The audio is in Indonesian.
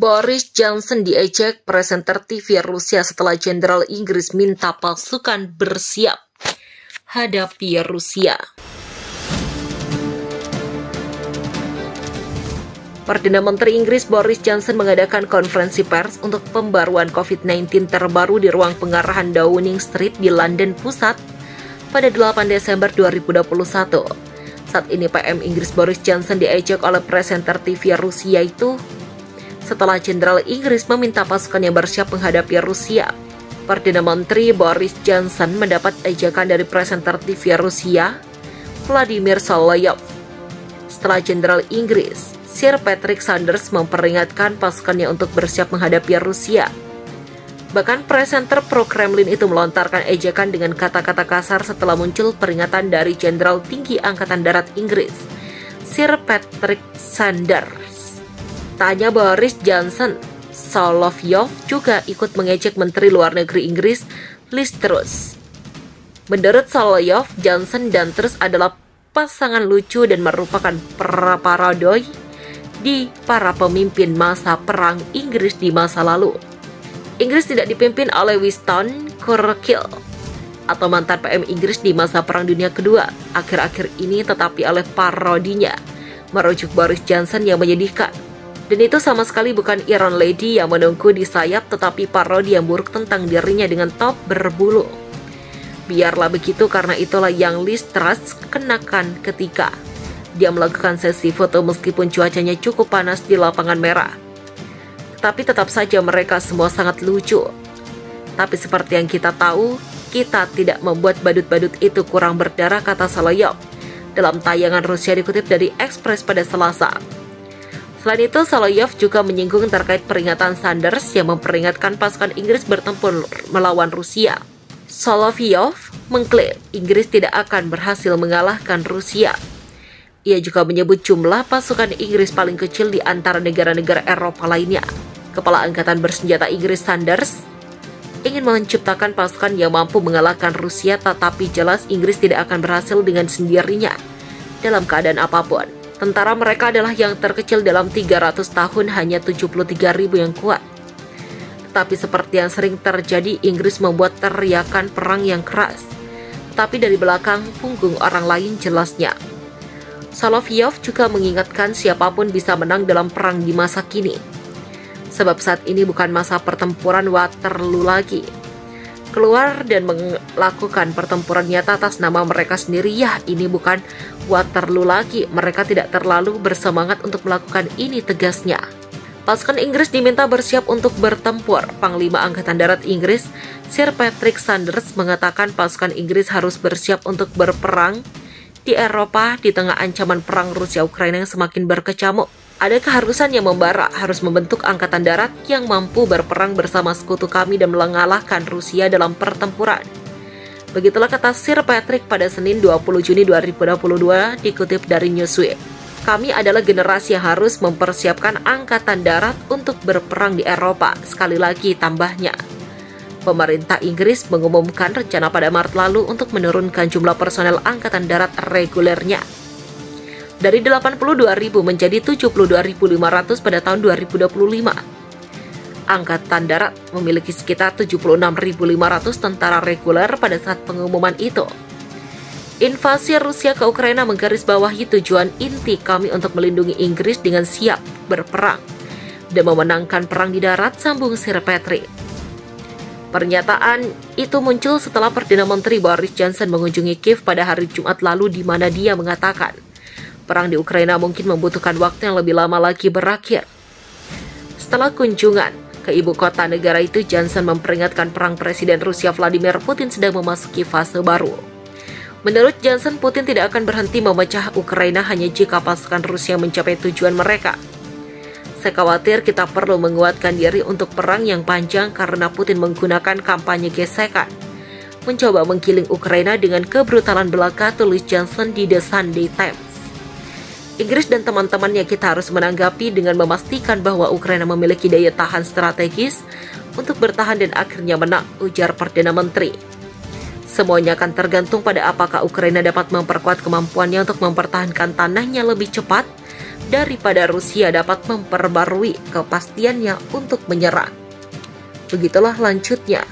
Boris Johnson diejek presenter TV Rusia setelah Jenderal Inggris minta pasukan bersiap hadapi Rusia. Perdana Menteri Inggris Boris Johnson mengadakan konferensi pers untuk pembaruan COVID-19 terbaru di ruang pengarahan Downing Street di London Pusat pada 8 Desember 2021. Saat ini PM Inggris Boris Johnson diejek oleh presenter TV Rusia itu setelah Jenderal Inggris meminta pasukan yang bersiap menghadapi Rusia. Perdana Menteri Boris Johnson mendapat ejekan dari presenter TV Rusia, Vladimir Solovyov, setelah Jenderal Inggris Sir Patrick Sanders memperingatkan pasukannya untuk bersiap menghadapi Rusia. Bahkan presenter pro-Kremlin itu melontarkan ejekan dengan kata-kata kasar setelah muncul peringatan dari Jenderal Tinggi Angkatan Darat Inggris, Sir Patrick Sanders. Tanya Boris Johnson, Solovyov juga ikut mengejek Menteri Luar Negeri Inggris, Liz Truss. Menurut Solovyov, Johnson dan Truss adalah pasangan lucu dan merupakan paradoi di para pemimpin masa perang Inggris di masa lalu. Inggris tidak dipimpin oleh Winston Churchill atau mantan PM Inggris di masa Perang Dunia Kedua akhir-akhir ini, tetapi oleh parodinya, merujuk Boris Johnson yang menyedihkan. Dan itu sama sekali bukan Iron Lady yang menunggu di sayap, tetapi parodi yang buruk tentang dirinya dengan top berbulu. Biarlah begitu, karena itulah yang Liz Truss kenakan ketika dia melakukan sesi foto meskipun cuacanya cukup panas di lapangan merah. Tapi tetap saja mereka semua sangat lucu. Tapi seperti yang kita tahu, kita tidak membuat badut-badut itu kurang berdarah, kata Solovyov dalam tayangan Rusia dikutip dari Express pada Selasa. Selain itu, Solovyov juga menyinggung terkait peringatan Sanders yang memperingatkan pasukan Inggris bertempur melawan Rusia. Solovyov mengklaim Inggris tidak akan berhasil mengalahkan Rusia. Ia juga menyebut jumlah pasukan Inggris paling kecil di antara negara-negara Eropa lainnya. Kepala Angkatan Bersenjata Inggris Sanders ingin menciptakan pasukan yang mampu mengalahkan Rusia, tetapi jelas Inggris tidak akan berhasil dengan sendirinya dalam keadaan apapun. Tentara mereka adalah yang terkecil dalam 300 tahun, hanya 73.000 yang kuat. Tetapi seperti yang sering terjadi, Inggris membuat teriakan perang yang keras, tetapi dari belakang punggung orang lain jelasnya. Solovyov juga mengingatkan siapapun bisa menang dalam perang di masa kini. Sebab saat ini bukan masa pertempuran Waterloo lagi. Keluar dan melakukan pertempuran nyata atas nama mereka sendiri. Ya, ini bukan Waterloo lagi. Mereka tidak terlalu bersemangat untuk melakukan ini, tegasnya. Pasukan Inggris diminta bersiap untuk bertempur. Panglima Angkatan Darat Inggris, Sir Patrick Sanders, mengatakan pasukan Inggris harus bersiap untuk berperang di Eropa di tengah ancaman perang Rusia-Ukraina yang semakin berkecamuk. Ada keharusan yang membara, harus membentuk angkatan darat yang mampu berperang bersama sekutu kami dan mengalahkan Rusia dalam pertempuran. Begitulah kata Sir Patrick pada Senin 20 Juni 2022 dikutip dari Newsweek. Kami adalah generasi yang harus mempersiapkan angkatan darat untuk berperang di Eropa. Sekali lagi tambahnya. Pemerintah Inggris mengumumkan rencana pada Maret lalu untuk menurunkan jumlah personel angkatan darat regulernya dari 82.000 menjadi 72.500 pada tahun 2025. Angkatan Darat memiliki sekitar 76.500 tentara reguler pada saat pengumuman itu. Invasi Rusia ke Ukraina menggarisbawahi tujuan inti kami untuk melindungi Inggris dengan siap berperang dan memenangkan perang di darat, sambung Sir Patrick. Pernyataan itu muncul setelah Perdana Menteri Boris Johnson mengunjungi Kiev pada hari Jumat lalu, di mana dia mengatakan perang di Ukraina mungkin membutuhkan waktu yang lebih lama lagi berakhir. Setelah kunjungan ke ibu kota negara itu, Johnson memperingatkan perang Presiden Rusia Vladimir Putin sedang memasuki fase baru. Menurut Johnson, Putin tidak akan berhenti memecah Ukraina hanya jika pasukan Rusia mencapai tujuan mereka. Saya khawatir kita perlu menguatkan diri untuk perang yang panjang karena Putin menggunakan kampanye gesekan, mencoba menggiling Ukraina dengan kebrutalan belaka, tulis Johnson di The Sunday Times. Inggris dan teman-temannya kita harus menanggapi dengan memastikan bahwa Ukraina memiliki daya tahan strategis untuk bertahan dan akhirnya menang, ujar Perdana Menteri. Semuanya akan tergantung pada apakah Ukraina dapat memperkuat kemampuannya untuk mempertahankan tanahnya lebih cepat daripada Rusia dapat memperbarui kepastiannya untuk menyerang. Begitulah lanjutnya.